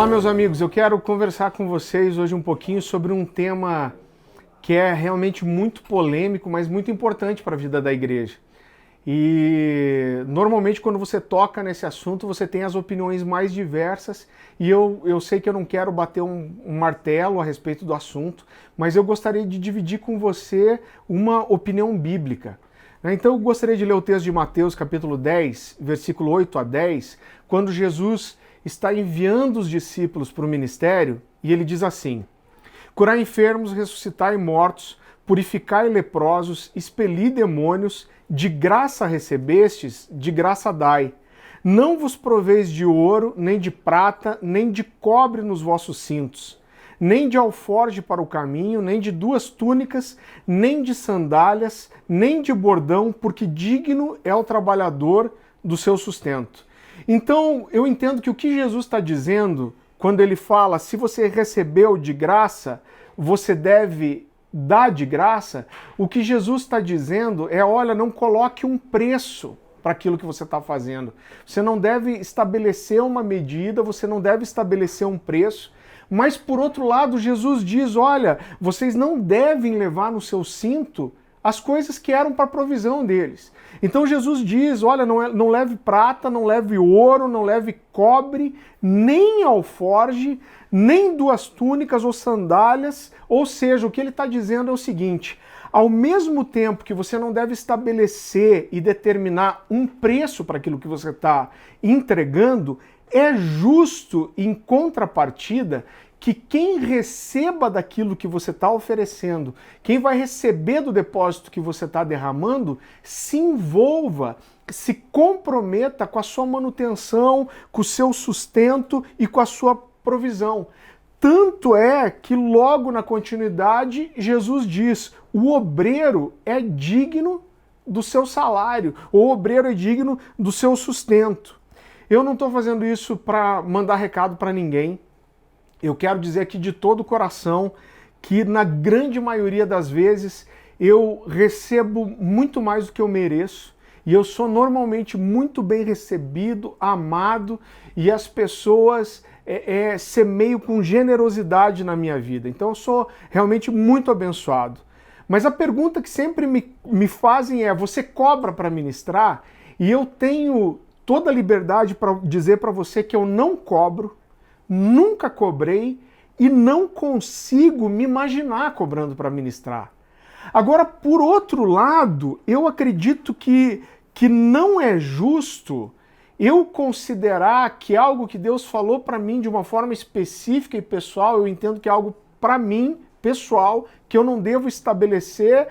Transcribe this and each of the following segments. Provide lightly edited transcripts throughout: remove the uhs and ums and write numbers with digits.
Olá, meus amigos, eu quero conversar com vocês hoje um pouquinho sobre um tema que é realmente muito polêmico, mas muito importante para a vida da igreja. E normalmente quando você toca nesse assunto, você tem as opiniões mais diversas, e eu sei que eu não quero bater um martelo a respeito do assunto, mas eu gostaria de dividir com você uma opinião bíblica. Então eu gostaria de ler o texto de Mateus capítulo 10, versículo 8 a 10, quando Jesus está enviando os discípulos para o ministério, e ele diz assim: curai enfermos, ressuscitai mortos, purificai leprosos, expeli demônios, de graça recebestes, de graça dai. Não vos proveis de ouro, nem de prata, nem de cobre nos vossos cintos, nem de alforje para o caminho, nem de duas túnicas, nem de sandálias, nem de bordão, porque digno é o trabalhador do seu sustento. Então, eu entendo que o que Jesus está dizendo, quando ele fala, se você recebeu de graça, você deve dar de graça, o que Jesus está dizendo é, olha, não coloque um preço para aquilo que você está fazendo. Você não deve estabelecer uma medida, você não deve estabelecer um preço, mas por outro lado, Jesus diz, olha, vocês não devem levar no seu cinto as coisas que eram para a provisão deles. Então Jesus diz, olha, não leve prata, não leve ouro, não leve cobre, nem alforge, nem duas túnicas ou sandálias. Ou seja, o que ele está dizendo é o seguinte, ao mesmo tempo que você não deve estabelecer e determinar um preço para aquilo que você está entregando, é justo, em contrapartida, que quem receba daquilo que você está oferecendo, quem vai receber do depósito que você está derramando, se envolva, se comprometa com a sua manutenção, com o seu sustento e com a sua provisão. Tanto é que logo na continuidade Jesus diz, o obreiro é digno do seu salário, o obreiro é digno do seu sustento. Eu não estou fazendo isso para mandar recado para ninguém. Eu quero dizer aqui de todo o coração que na grande maioria das vezes eu recebo muito mais do que eu mereço e eu sou normalmente muito bem recebido, amado e as pessoas semeiam com generosidade na minha vida. Então eu sou realmente muito abençoado. Mas a pergunta que sempre me fazem é, você cobra para ministrar? E eu tenho toda a liberdade para dizer para você que eu não cobro, nunca cobrei e não consigo me imaginar cobrando para ministrar. Agora, por outro lado, eu acredito que não é justo eu considerar que algo que Deus falou para mim de uma forma específica e pessoal, eu entendo que é algo para mim, pessoal, que eu não devo estabelecer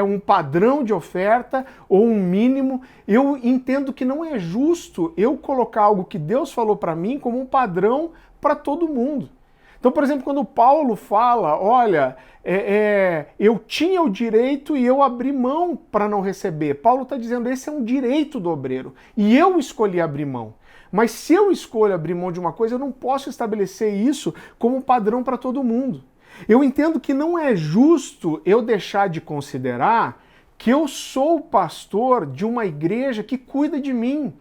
um padrão de oferta ou um mínimo. Eu entendo que não é justo eu colocar algo que Deus falou para mim como um padrão para todo mundo. Então, por exemplo, quando Paulo fala, olha, eu tinha o direito e eu abri mão para não receber. Paulo está dizendo, esse é um direito do obreiro e eu escolhi abrir mão. Mas se eu escolho abrir mão de uma coisa, eu não posso estabelecer isso como um padrão para todo mundo. Eu entendo que não é justo eu deixar de considerar que eu sou o pastor de uma igreja que cuida de mim,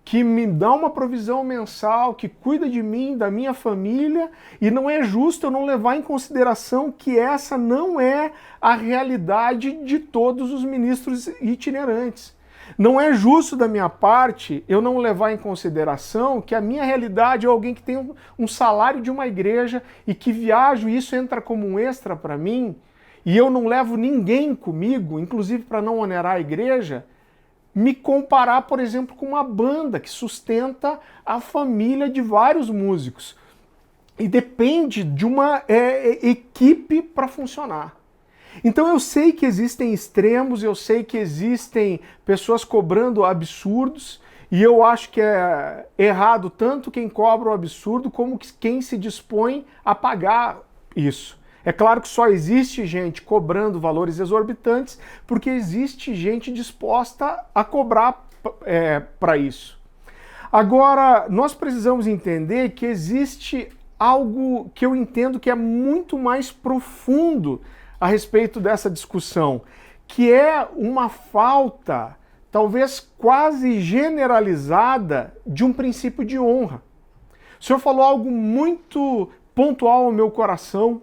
que me dá uma provisão mensal, que cuida de mim, da minha família, e não é justo eu não levar em consideração que essa não é a realidade de todos os ministros itinerantes. Não é justo da minha parte eu não levar em consideração que a minha realidade é alguém que tem um salário de uma igreja e que viajo e isso entra como um extra para mim e eu não levo ninguém comigo, inclusive para não onerar a igreja, me comparar, por exemplo, com uma banda que sustenta a família de vários músicos e depende de uma equipe para funcionar. Então eu sei que existem extremos, eu sei que existem pessoas cobrando absurdos, e eu acho que é errado tanto quem cobra o absurdo como quem se dispõe a pagar isso. É claro que só existe gente cobrando valores exorbitantes porque existe gente disposta a cobrar para isso. Agora, nós precisamos entender que existe algo que eu entendo que é muito mais profundo a respeito dessa discussão, que é uma falta, talvez quase generalizada, de um princípio de honra. O Senhor falou algo muito pontual ao meu coração,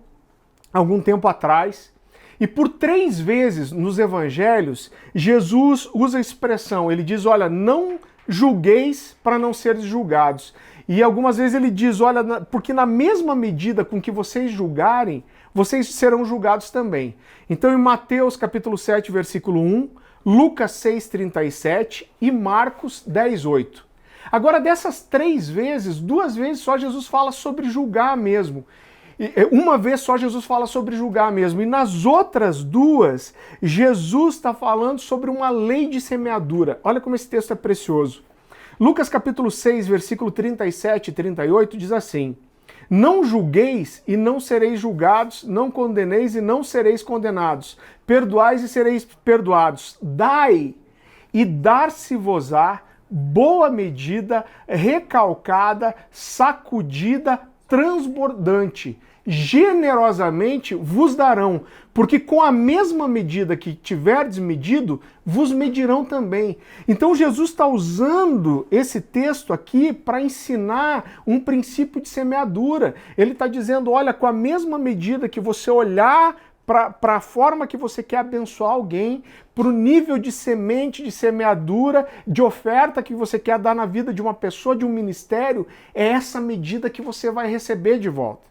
algum tempo atrás, e por 3 vezes nos evangelhos, Jesus usa a expressão, ele diz, olha, não julgueis para não seres julgados. E algumas vezes ele diz, olha, porque na mesma medida com que vocês julgarem, vocês serão julgados também. Então em Mateus capítulo 7, versículo 1, Lucas 6,37 e Marcos 10,8. Agora dessas 3 vezes, 2 vezes só Jesus fala sobre julgar mesmo. Uma vez só Jesus fala sobre julgar mesmo. E nas outras 2, Jesus está falando sobre uma lei de semeadura. Olha como esse texto é precioso. Lucas capítulo 6, versículo 37 e 38 diz assim: não julgueis e não sereis julgados, não condeneis e não sereis condenados, perdoais e sereis perdoados, dai e dar-se-vos-á boa medida, recalcada, sacudida, transbordante, generosamente vos darão, porque com a mesma medida que tiverdes medido, vos medirão também. Então Jesus está usando esse texto aqui para ensinar um princípio de semeadura. Ele está dizendo, olha, com a mesma medida que você olhar para a forma que você quer abençoar alguém, para o nível de semente, de semeadura, de oferta que você quer dar na vida de uma pessoa, de um ministério, é essa medida que você vai receber de volta.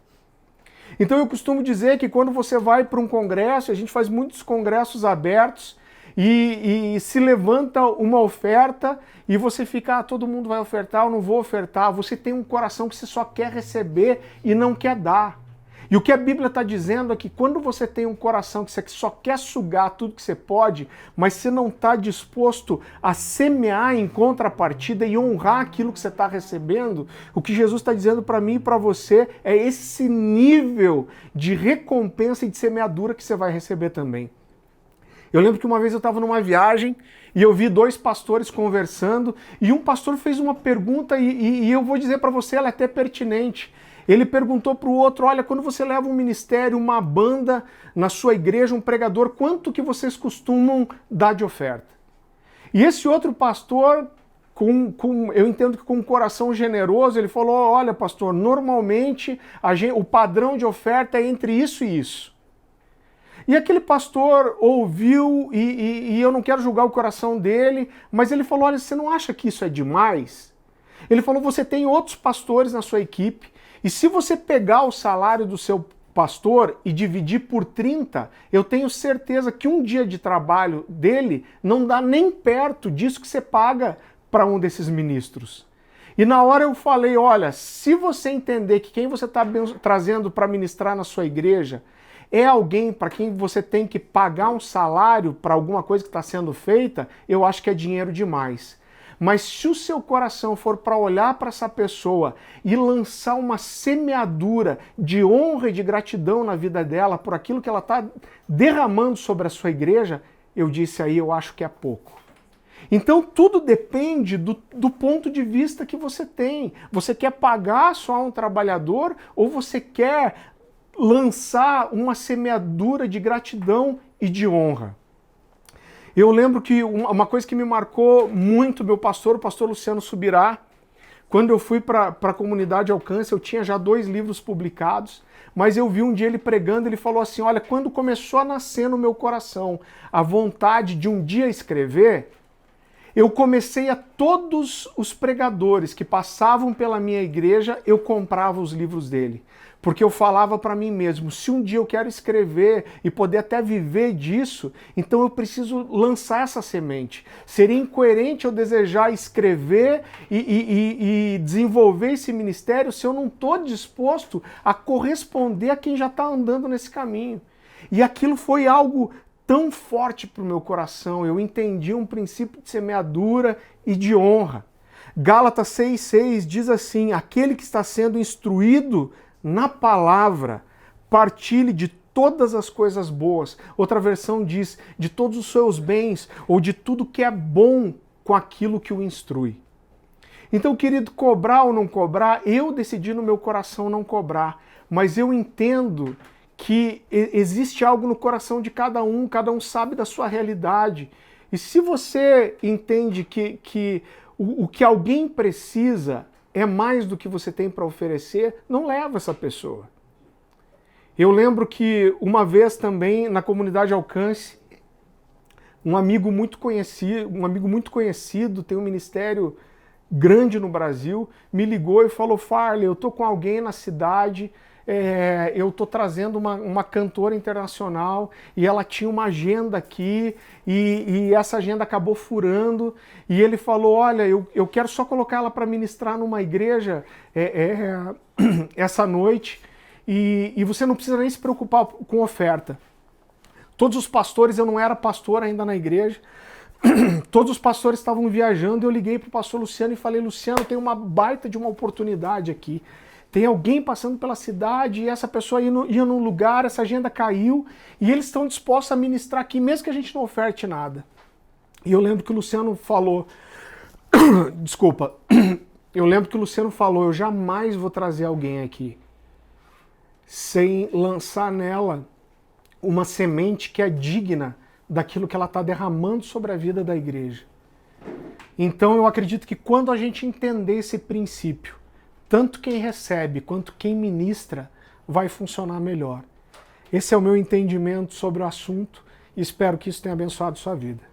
Então eu costumo dizer que quando você vai para um congresso, a gente faz muitos congressos abertos, e se levanta uma oferta e você fica, todo mundo vai ofertar, eu não vou ofertar. Você tem um coração que você só quer receber e não quer dar. E o que a Bíblia está dizendo é que quando você tem um coração que você só quer sugar tudo que você pode, mas você não está disposto a semear em contrapartida e honrar aquilo que você está recebendo, o que Jesus está dizendo para mim e para você é esse nível de recompensa e de semeadura que você vai receber também. Eu lembro que uma vez eu estava numa viagem e eu vi 2 pastores conversando e um pastor fez uma pergunta e eu vou dizer para você, ela é até pertinente. Ele perguntou para o outro, olha, quando você leva um ministério, uma banda na sua igreja, um pregador, quanto que vocês costumam dar de oferta? E esse outro pastor, eu entendo que com um coração generoso, ele falou, olha pastor, normalmente o padrão de oferta é entre isso e isso. E aquele pastor ouviu, e eu não quero julgar o coração dele, mas ele falou, olha, você não acha que isso é demais? Ele falou, você tem outros pastores na sua equipe, e se você pegar o salário do seu pastor e dividir por 30, eu tenho certeza que um dia de trabalho dele não dá nem perto disso que você paga para um desses ministros. E na hora eu falei, olha, se você entender que quem você está trazendo para ministrar na sua igreja é alguém para quem você tem que pagar um salário para alguma coisa que está sendo feita, eu acho que é dinheiro demais. Mas se o seu coração for para olhar para essa pessoa e lançar uma semeadura de honra e de gratidão na vida dela por aquilo que ela está derramando sobre a sua igreja, eu disse aí, eu acho que é pouco. Então tudo depende do ponto de vista que você tem. Você quer pagar só um trabalhador ou você quer lançar uma semeadura de gratidão e de honra? Eu lembro que uma coisa que me marcou muito meu pastor, o pastor Luciano Subirá, quando eu fui para a comunidade Alcance, eu tinha já 2 livros publicados, mas eu vi um dia ele pregando, ele falou assim, olha, quando começou a nascer no meu coração a vontade de um dia escrever, eu comecei a todos os pregadores que passavam pela minha igreja, eu comprava os livros dele. Porque eu falava para mim mesmo, se um dia eu quero escrever e poder até viver disso, então eu preciso lançar essa semente. Seria incoerente eu desejar escrever e desenvolver esse ministério se eu não estou disposto a corresponder a quem já está andando nesse caminho. E aquilo foi algo tão forte para o meu coração, eu entendi um princípio de semeadura e de honra. Gálatas 6,6 diz assim, aquele que está sendo instruído na palavra, partilhe de todas as coisas boas. Outra versão diz, de todos os seus bens, ou de tudo que é bom com aquilo que o instrui. Então, querido, cobrar ou não cobrar, eu decidi no meu coração não cobrar, mas eu entendo que existe algo no coração de cada um sabe da sua realidade. E se você entende que o que alguém precisa é mais do que você tem para oferecer, não leva essa pessoa. Eu lembro que uma vez também na comunidade Alcance, um amigo muito conhecido, tem um ministério grande no Brasil, me ligou e falou: Farley, eu tô com alguém na cidade, eu tô trazendo uma cantora internacional e ela tinha uma agenda aqui e essa agenda acabou furando, e ele falou: olha, eu quero só colocar ela para ministrar numa igreja essa noite, e você não precisa nem se preocupar com oferta. Todos os pastores, eu não era pastor ainda na igreja, todos os pastores estavam viajando, eu liguei para o pastor Luciano e falei: Luciano, tem uma baita de uma oportunidade aqui. Tem alguém passando pela cidade e essa pessoa ia num lugar, essa agenda caiu e eles estão dispostos a ministrar aqui, mesmo que a gente não oferte nada. E eu lembro que o Luciano falou, desculpa, eu lembro que o Luciano falou: eu jamais vou trazer alguém aqui sem lançar nela uma semente que é digna daquilo que ela está derramando sobre a vida da igreja. Então eu acredito que quando a gente entender esse princípio, tanto quem recebe quanto quem ministra vai funcionar melhor. Esse é o meu entendimento sobre o assunto e espero que isso tenha abençoado sua vida.